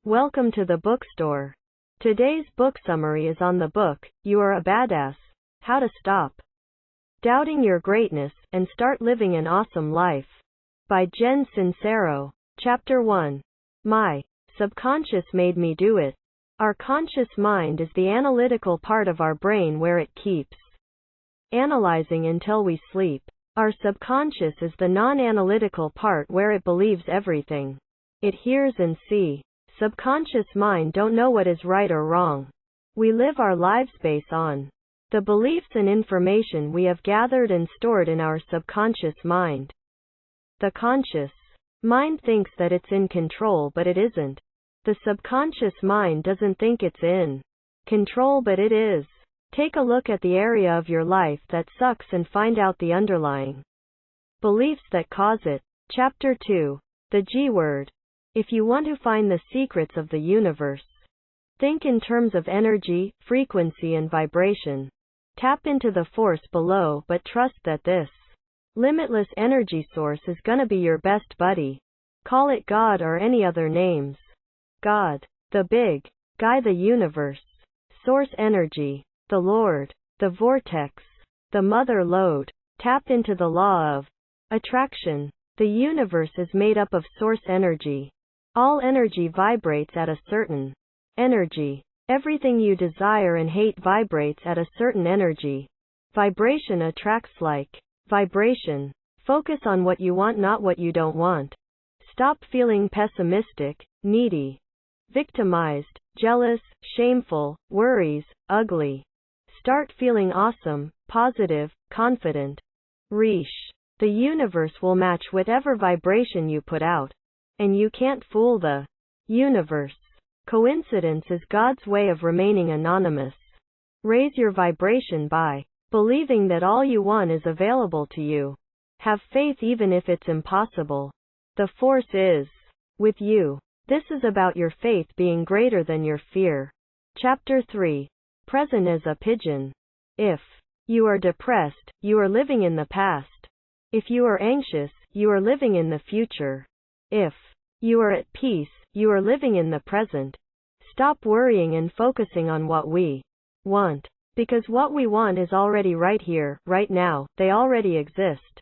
Welcome to the bookstore. Today's book summary is on the book, You Are a Badass, How to Stop Doubting Your Greatness and Start Living an Awesome Life, by Jen Sincero. Chapter 1. My subconscious made me do it. Our conscious mind is the analytical part of our brain where it keeps analyzing until we sleep. Our subconscious is the non-analytical part where it believes everything it hears and sees. Subconscious mind don't know what is right or wrong. We live our lives based on the beliefs and information we have gathered and stored in our subconscious mind. The conscious mind thinks that it's in control, but it isn't. The subconscious mind doesn't think it's in control, but it is. Take a look at the area of your life that sucks and find out the underlying beliefs that cause it. Chapter 2. The G word. If you want to find the secrets of the universe, think in terms of energy, frequency, and vibration. Tap into the force below, but trust that this limitless energy source is gonna be your best buddy. Call it God or any other names. God, the big guy, the universe, source energy, the Lord, the vortex, the mother lode. Tap into the law of attraction. The universe is made up of source energy. All energy vibrates at a certain energy. Everything you desire and hate vibrates at a certain energy. Vibration attracts like vibration. Focus on what you want, not what you don't want. Stop feeling pessimistic, needy, victimized, jealous, shameful, worries, ugly. Start feeling awesome, positive, confident. Reach. The universe will match whatever vibration you put out. And you can't fool the universe. Coincidence is God's way of remaining anonymous. Raise your vibration by believing that all you want is available to you. Have faith even if it's impossible. The force is with you. This is about your faith being greater than your fear. Chapter 3. Present as a pigeon. If you are depressed, you are living in the past. If you are anxious, you are living in the future. If you are at peace, you are living in the present. Stop worrying and focusing on what we want. Because what we want is already right here, right now. They already exist.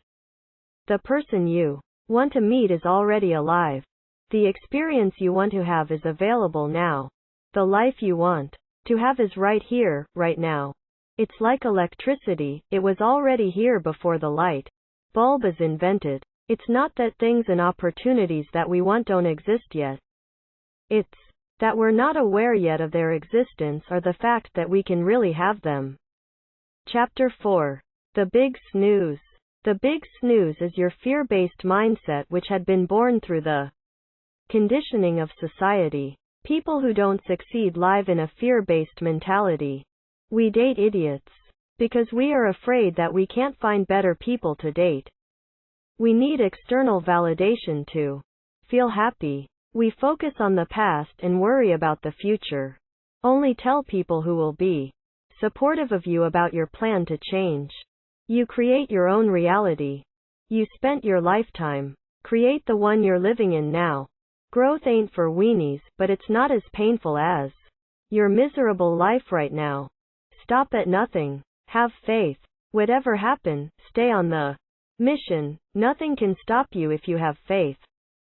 The person you want to meet is already alive. The experience you want to have is available now. The life you want to have is right here, right now. It's like electricity, it was already here before the light bulb is invented. It's not that things and opportunities that we want don't exist yet. It's that we're not aware yet of their existence or the fact that we can really have them. Chapter 4. The Big Snooze. The big snooze is your fear-based mindset which had been born through the conditioning of society. People who don't succeed live in a fear-based mentality. We date idiots because we are afraid that we can't find better people to date. We need external validation to feel happy. We focus on the past and worry about the future. Only tell people who will be supportive of you about your plan to change. You create your own reality. You spent your lifetime. Create the one you're living in now. Growth ain't for weenies, but it's not as painful as your miserable life right now. Stop at nothing. Have faith. Whatever happen, stay on the mission. Nothing can stop you if you have faith.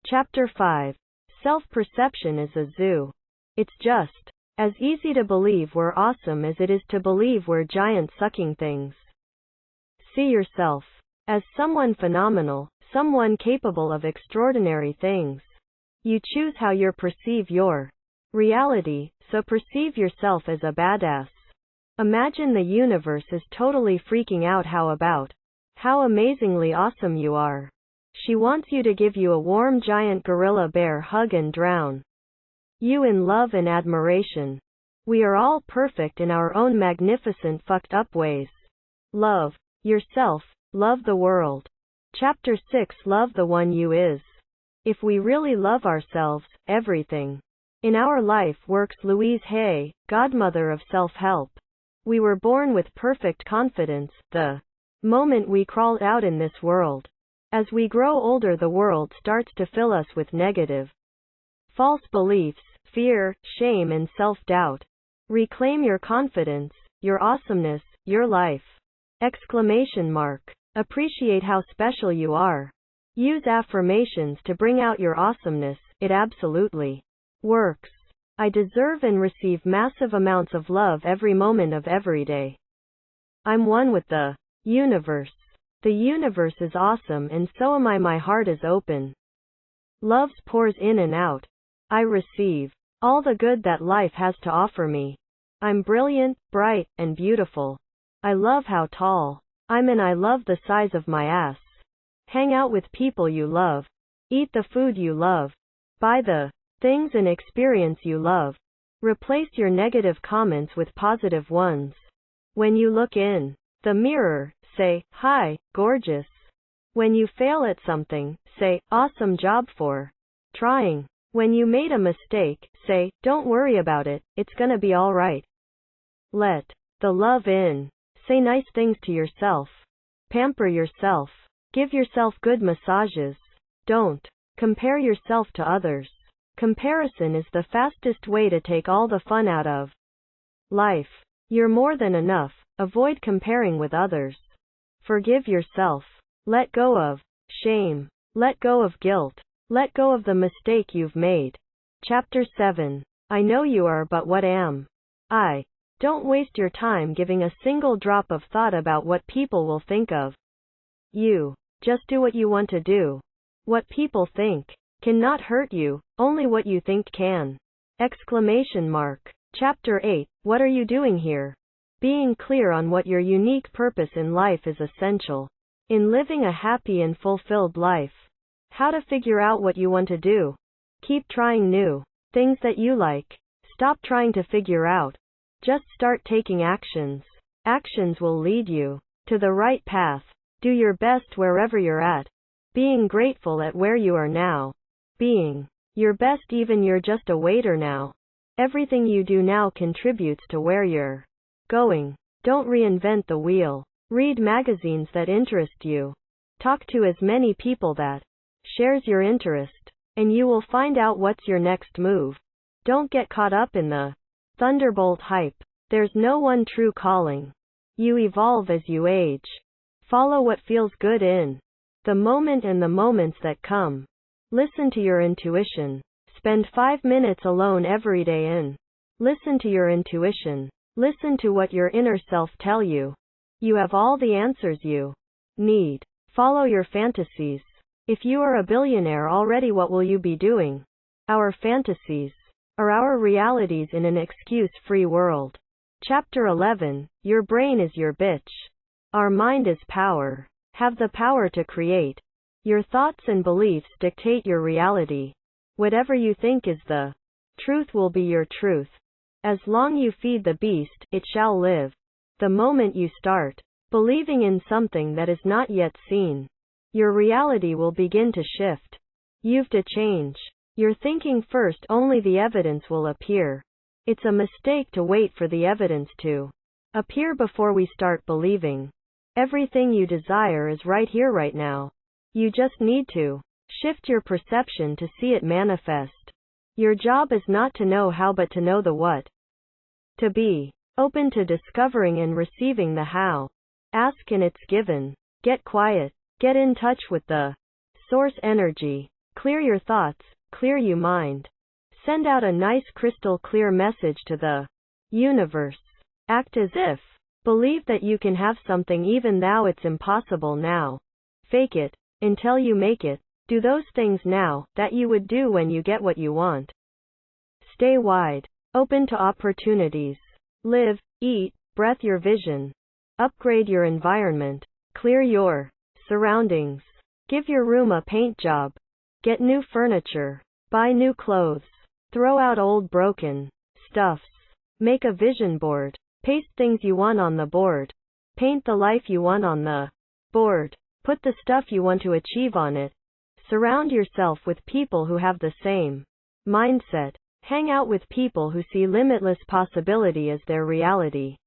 Chapter 5. Self-perception is a zoo. It's just as easy to believe we're awesome as it is to believe we're giant sucking things. See yourself as someone phenomenal, someone capable of extraordinary things. You choose how you perceive your reality, so perceive yourself as a badass. Imagine the universe is totally freaking out how amazingly awesome you are. She wants you to give you a warm giant gorilla bear hug and drown you in love and admiration. We are all perfect in our own magnificent fucked up ways. Love yourself, love the world. Chapter 6. Love the one you is. If we really love ourselves, everything in our life works. Louise Hay, godmother of self-help. We were born with perfect confidence the moment we crawled out in this world. As we grow older, the world starts to fill us with negative, false beliefs, fear, shame, and self-doubt. Reclaim your confidence, your awesomeness, your life. Exclamation mark. Appreciate how special you are. Use affirmations to bring out your awesomeness. It absolutely works. I deserve and receive massive amounts of love every moment of every day. I'm one with the universe. The universe is awesome and so am I. My heart is open. Love pours in and out. I receive all the good that life has to offer me. I'm brilliant, bright, and beautiful. I love how tall I'm and I love the size of my ass. Hang out with people you love. Eat the food you love. Buy the things and experience you love. Replace your negative comments with positive ones. When you look in the mirror, say, "Hi, gorgeous." When you fail at something, say, "Awesome job for trying." When you made a mistake, say, "Don't worry about it, it's gonna be alright." Let the love in. Say nice things to yourself. Pamper yourself. Give yourself good massages. Don't compare yourself to others. Comparison is the fastest way to take all the fun out of life. You're more than enough. Avoid comparing with others. Forgive yourself. Let go of shame. Let go of guilt. Let go of the mistake you've made. Chapter 7. I know you are, but what am I? Don't waste your time giving a single drop of thought about what people will think of you. Just do what you want to do. What people think cannot hurt you, only what you think can. Exclamation mark. Chapter 8. What are you doing here? Being clear on what your unique purpose in life is essential in living a happy and fulfilled life. How to figure out what you want to do. Keep trying new things that you like. Stop trying to figure out. Just start taking actions. Actions will lead you to the right path. Do your best wherever you're at. Being grateful at where you are now. Being your best even you're just a waiter now. Everything you do now contributes to where you're going. Don't reinvent the wheel. Read magazines that interest you. Talk to as many people that shares your interest, and you will find out what's your next move. Don't get caught up in the thunderbolt hype. There's no one true calling. You evolve as you age. Follow what feels good in the moment and the moments that come. Listen to your intuition. Spend 5 minutes alone every day and listen to your intuition. Listen to what your inner self tell you. You have all the answers you need. Follow your fantasies. If you are a billionaire already, what will you be doing? Our fantasies are our realities in an excuse-free world. Chapter 11. Your brain is your bitch. Our mind is power. Have the power to create. Your thoughts and beliefs dictate your reality. Whatever you think is the truth will be your truth. As long you feed the beast, it shall live. The moment you start believing in something that is not yet seen, your reality will begin to shift. You've to change your thinking first, only the evidence will appear. It's a mistake to wait for the evidence to appear before we start believing. Everything you desire is right here, right now. You just need to shift your perception to see it manifest. Your job is not to know how but to know the what. To be open to discovering and receiving the how. Ask and it's given. Get quiet. Get in touch with the source energy. Clear your thoughts. Clear your mind. Send out a nice crystal clear message to the universe. Act as if. Believe that you can have something even though it's impossible now. Fake it until you make it. Do those things now that you would do when you get what you want. Stay wide open to opportunities. Live, eat, breathe your vision. Upgrade your environment. Clear your surroundings. Give your room a paint job. Get new furniture. Buy new clothes. Throw out old broken stuffs. Make a vision board. Paste things you want on the board. Paint the life you want on the board. Put the stuff you want to achieve on it. Surround yourself with people who have the same mindset. Hang out with people who see limitless possibility as their reality.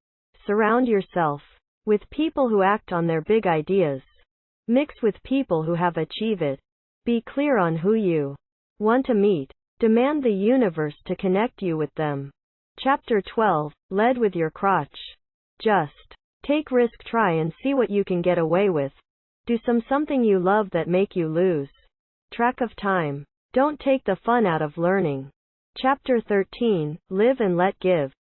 Surround yourself with people who act on their big ideas. Mix with people who have achieved it. Be clear on who you want to meet. Demand the universe to connect you with them. Chapter 12, Lead with your crotch. Just take risk, try and see what you can get away with. Do something you love that make you lose track of time. Don't take the fun out of learning. Chapter 13, Live and Let Give.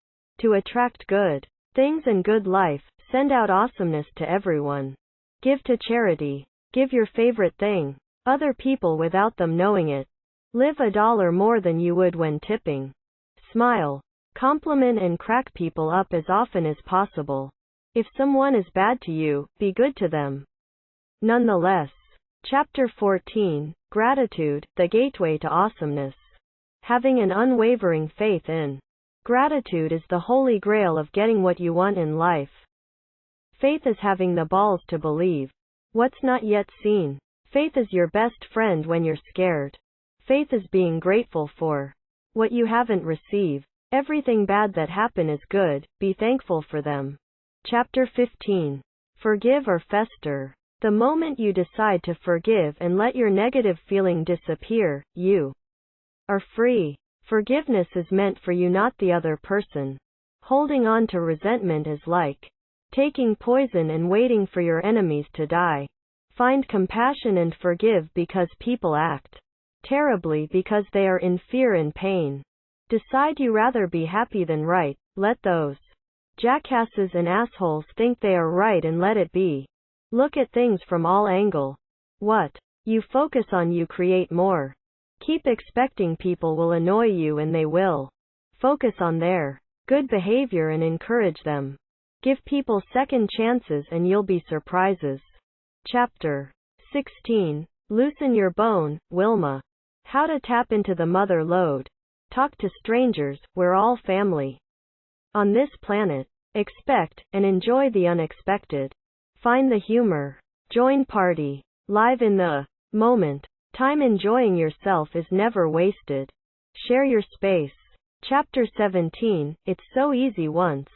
To attract good things and good life, send out awesomeness to everyone. Give to charity. Give your favorite thing. Other people without them knowing it. Live $1 more than you would when tipping. Smile. Compliment and crack people up as often as possible. If someone is bad to you, be good to them nonetheless. Chapter 14, Gratitude, the gateway to awesomeness. Having an unwavering faith in gratitude is the holy grail of getting what you want in life. Faith is having the balls to believe what's not yet seen. Faith is your best friend when you're scared. Faith is being grateful for what you haven't received. Everything bad that happen is good, be thankful for them. Chapter 15. Forgive or fester. The moment you decide to forgive and let your negative feeling disappear, you are free. Forgiveness is meant for you, not the other person. Holding on to resentment is like taking poison and waiting for your enemies to die. Find compassion and forgive because people act terribly because they are in fear and pain. Decide you rather be happy than right. Let those jackasses and assholes think they are right and let it be. Look at things from all angles. What you focus on you create more. Keep expecting people will annoy you and they will. Focus on their good behavior and encourage them. Give people second chances and you'll be surprises. Chapter 16. Loosen your bone, Wilma. How to tap into the mother lode. Talk to strangers, we're all family on this planet. Expect and enjoy the unexpected. Find the humor. Join party. Live in the moment. Time enjoying yourself is never wasted. Share your space. Chapter 17. It's so easy once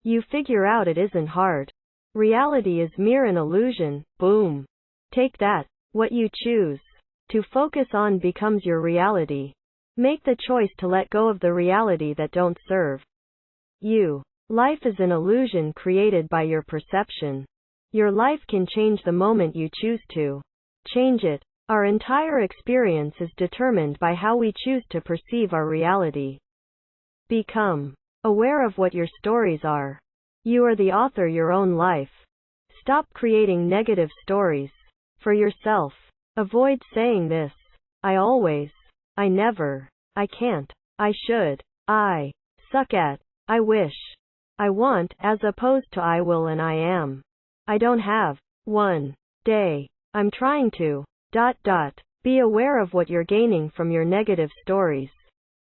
you figure out it isn't hard. Reality is mere an illusion. Boom. Take that. What you choose to focus on becomes your reality. Make the choice to let go of the reality that don't serve you. Life is an illusion created by your perception. Your life can change the moment you choose to change it. Our entire experience is determined by how we choose to perceive our reality. Become aware of what your stories are. You are the author of your own life. Stop creating negative stories for yourself. Avoid saying this. I always. I never. I can't. I should. I suck at. I wish. I want, as opposed to I will and I am. I don't have. One day. I'm trying to. Be aware of what you're gaining from your negative stories.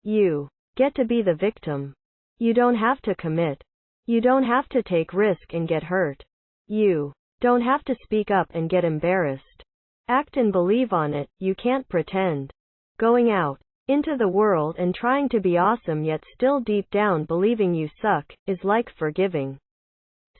You get to be the victim. You don't have to commit. You don't have to take risk and get hurt. You don't have to speak up and get embarrassed. Act and believe on it. You can't pretend. Going out into the world and trying to be awesome yet still deep down believing you suck is like forgiving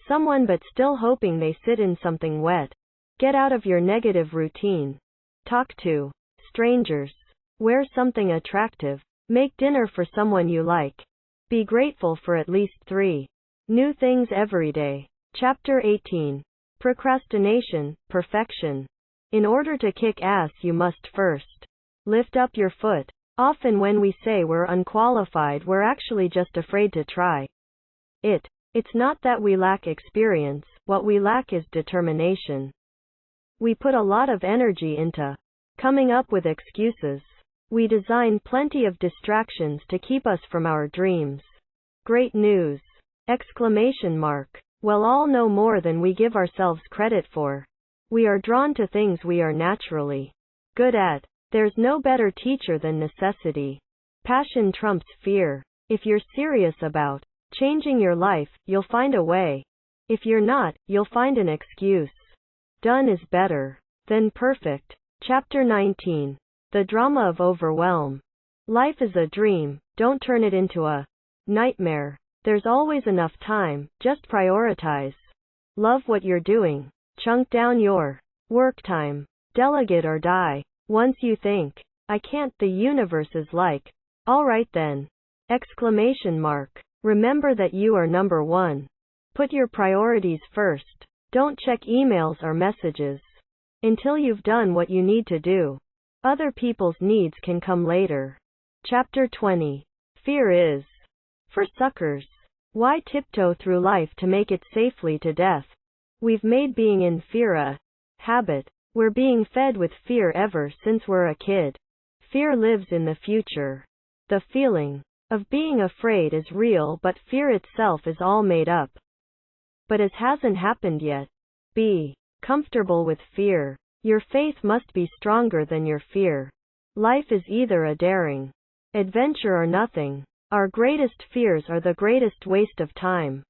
someone but still hoping they sit in something wet. Get out of your negative routine. Talk to strangers. Wear something attractive. Make dinner for someone you like. Be grateful for at least 3 new things every day. Chapter 18. Procrastination, perfection. In order to kick ass, you must first lift up your foot. Often when we say we're unqualified, we're actually just afraid to try it. It's not that we lack experience, what we lack is determination. We put a lot of energy into coming up with excuses. We design plenty of distractions to keep us from our dreams. Great news! Exclamation mark. We'll all know more than we give ourselves credit for. We are drawn to things we are naturally good at. There's no better teacher than necessity. Passion trumps fear. If you're serious about changing your life, you'll find a way. If you're not, you'll find an excuse. Done is better than perfect. Chapter 19. The drama of overwhelm. Life is a dream, don't turn it into a nightmare. There's always enough time, just prioritize. Love what you're doing. Chunk down your work time. Delegate or die. Once you think I can't, the universe is like, alright then. Exclamation mark. Remember that you are number one. Put your priorities first. Don't check emails or messages until you've done what you need to do. Other people's needs can come later. Chapter 20. Fear is for suckers. Why tiptoe through life to make it safely to death? We've made being in fear a habit. We're being fed with fear ever since we're a kid. Fear lives in the future. The feeling of being afraid is real, but fear itself is all made up. But it hasn't happened yet. Be comfortable with fear. Your faith must be stronger than your fear. Life is either a daring adventure or nothing. Our greatest fears are the greatest waste of time.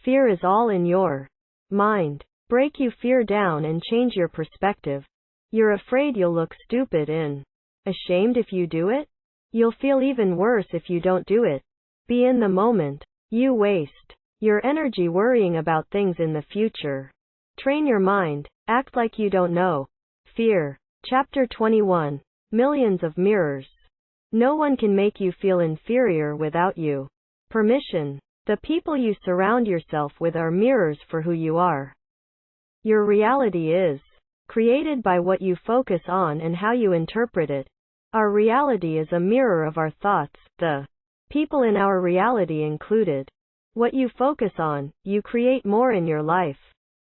Fear is all in your mind. Break your fear down and change your perspective. You're afraid you'll look stupid and ashamed if you do it? You'll feel even worse if you don't do it. Be in the moment. You waste your energy worrying about things in the future. Train your mind. Act like you don't know. Fear. Chapter 21. Millions of mirrors. No one can make you feel inferior without you. Permission. The people you surround yourself with are mirrors for who you are. Your reality is created by what you focus on and how you interpret it. Our reality is a mirror of our thoughts, the people in our reality included. What you focus on, you create more in your life.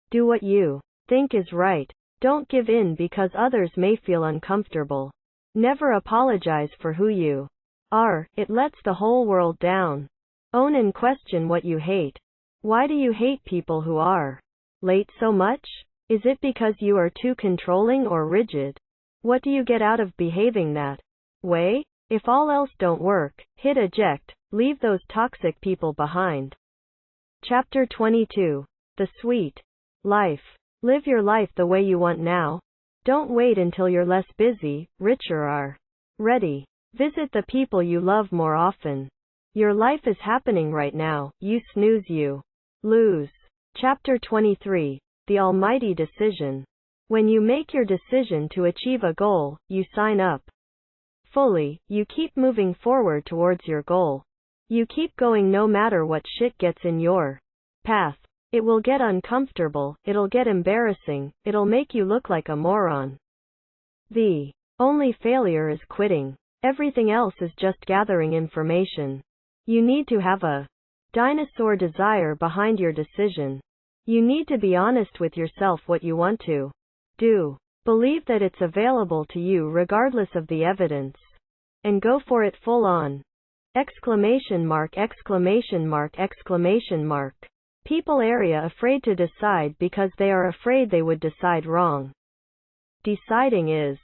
Do what you think is right. Don't give in because others may feel uncomfortable. Never apologize for who you are. It lets the whole world down. Own and question what you hate. Why do you hate people who are late so much? Is it because you are too controlling or rigid? What do you get out of behaving that way? If all else don't work, hit eject. Leave those toxic people behind. Chapter 22. The Sweet Life. Live your life the way you want now. Don't wait until you're less busy, richer, or ready. Visit the people you love more often. Your life is happening right now. You snooze, you lose. Chapter 23. The Almighty Decision. When you make your decision to achieve a goal, you sign up fully. You keep moving forward towards your goal. You keep going no matter what shit gets in your path. It will get uncomfortable, it'll get embarrassing, it'll make you look like a moron. The only failure is quitting. Everything else is just gathering information. You need to have a dinosaur desire behind your decision. You need to be honest with yourself what you want to do. Believe that it's available to you regardless of the evidence. And go for it full on. Exclamation mark, exclamation mark, exclamation mark. People area afraid to decide because they are afraid they would decide wrong. Deciding is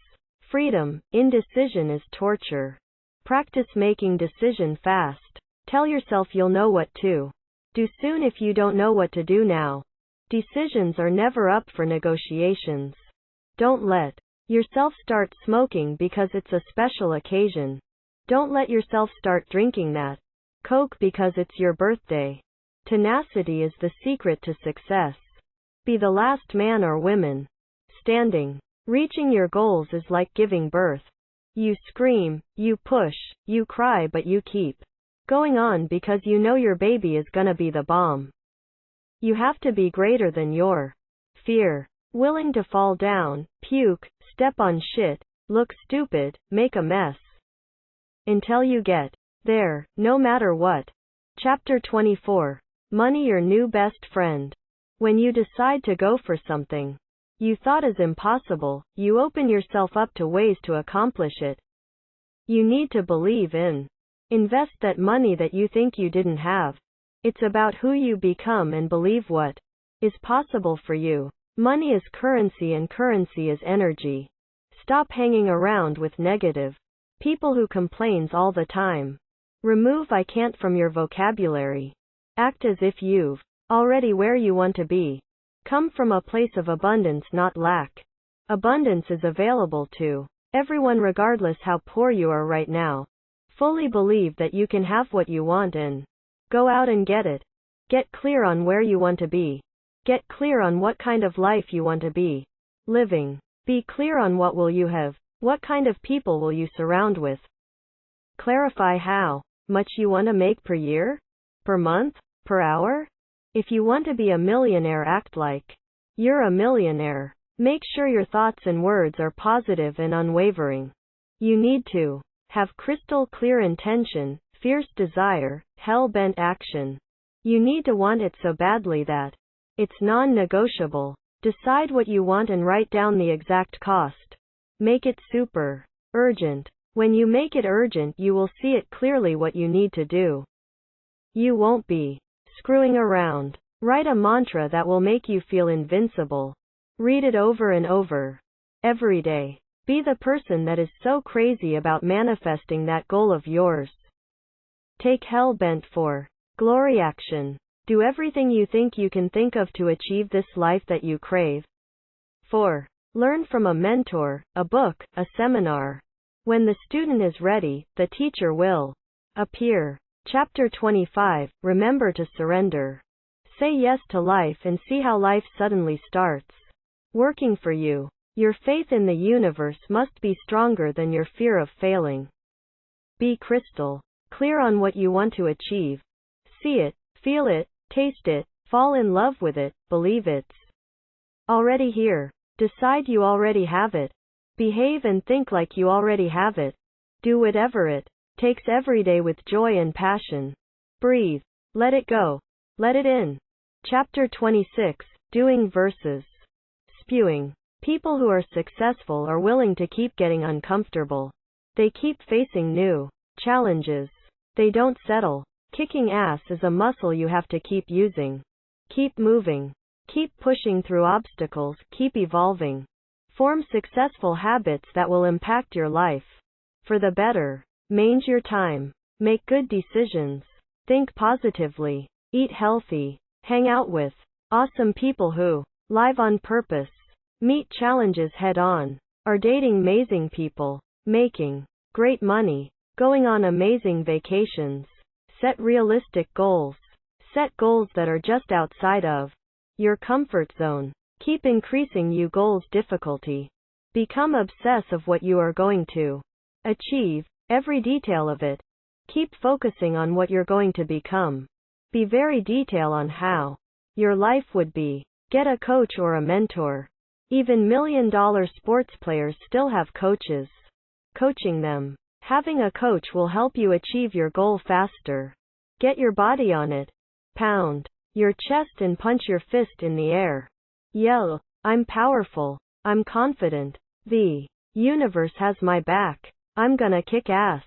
freedom. Indecision is torture. Practice making decision fast. Tell yourself you'll know what to do soon if you don't know what to do now. Decisions are never up for negotiations. Don't let yourself start smoking because it's a special occasion. Don't let yourself start drinking that Coke because it's your birthday. Tenacity is the secret to success. Be the last man or woman standing. Reaching your goals is like giving birth. You scream, you push, you cry, but you keep going on because you know your baby is gonna be the bomb. You have to be greater than your fear. Willing to fall down, puke, step on shit, look stupid, make a mess. Until you get there, no matter what. Chapter 24. Money, your new best friend. When you decide to go for something you thought is impossible, you open yourself up to ways to accomplish it. You need to believe in. Invest that money that you think you didn't have. It's about who you become and believe what is possible for you. Money is currency and currency is energy. Stop hanging around with negative people who complains all the time. Remove I can't from your vocabulary. Act as if you've already where you want to be. Come from a place of abundance, not lack. Abundance is available to everyone regardless how poor you are right now. Fully believe that you can have what you want and go out and get it. Get clear on where you want to be. Get clear on what kind of life you want to be living. Be clear on what will you have What kind of people will you surround with? Clarify how much you want to make per year, per month, per hour. If you want to be a millionaire, act like you're a millionaire. Make sure your thoughts and words are positive and unwavering. You need to have crystal clear intention, fierce desire, hell-bent action. You need to want it so badly that it's non-negotiable. Decide what you want and write down the exact cost. Make it super urgent. When you make it urgent, you will see it clearly what you need to do. You won't be screwing around. Write a mantra that will make you feel invincible. Read it over and over every day. Be the person that is so crazy about manifesting that goal of yours. Take hell-bent for glory action. Do everything you think you can think of to achieve this life that you crave. 4. Learn from a mentor, a book, a seminar. When the student is ready, the teacher will appear. Chapter 25. Remember to surrender. Say yes to life and see how life suddenly starts working for you. Your faith in the universe must be stronger than your fear of failing. Be crystal clear on what you want to achieve. See it, feel it, taste it, fall in love with it, believe it's already here. Decide you already have it. Behave and think like you already have it. Do whatever it takes every day with joy and passion. Breathe. Let it go. Let it in. Chapter 26. Doing versus spewing. People who are successful are willing to keep getting uncomfortable. They keep facing new challenges. They don't settle. Kicking ass is a muscle you have to keep using. Keep moving. Keep pushing through obstacles. Keep evolving. Form successful habits that will impact your life for the better. Manage your time. Make good decisions. Think positively. Eat healthy. Hang out with awesome people who live on purpose. Meet challenges head on. Are dating amazing people. Making great money. Going on amazing vacations. Set realistic goals. Set goals that are just outside of your comfort zone. Keep increasing your goals' difficulty. Become obsessed of what you are going to achieve, every detail of it. Keep focusing on what you're going to become. Be very detailed on how your life would be. Get a coach or a mentor. Even million-dollar sports players still have coaches coaching them. Having a coach will help you achieve your goal faster. Get your body on it. Pound your chest and punch your fist in the air. Yell, I'm powerful. I'm confident. The universe has my back. I'm gonna kick ass.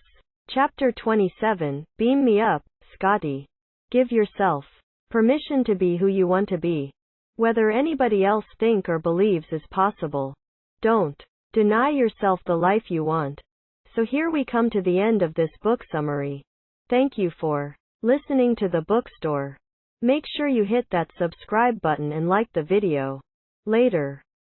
Chapter 27. Beam me up, Scotty. Give yourself permission to be who you want to be. Whether anybody else think or believes is possible. Don't deny yourself the life you want. So here we come to the end of this book summary. Thank you for listening to the bookstore. Make sure you hit that subscribe button and like the video. Later.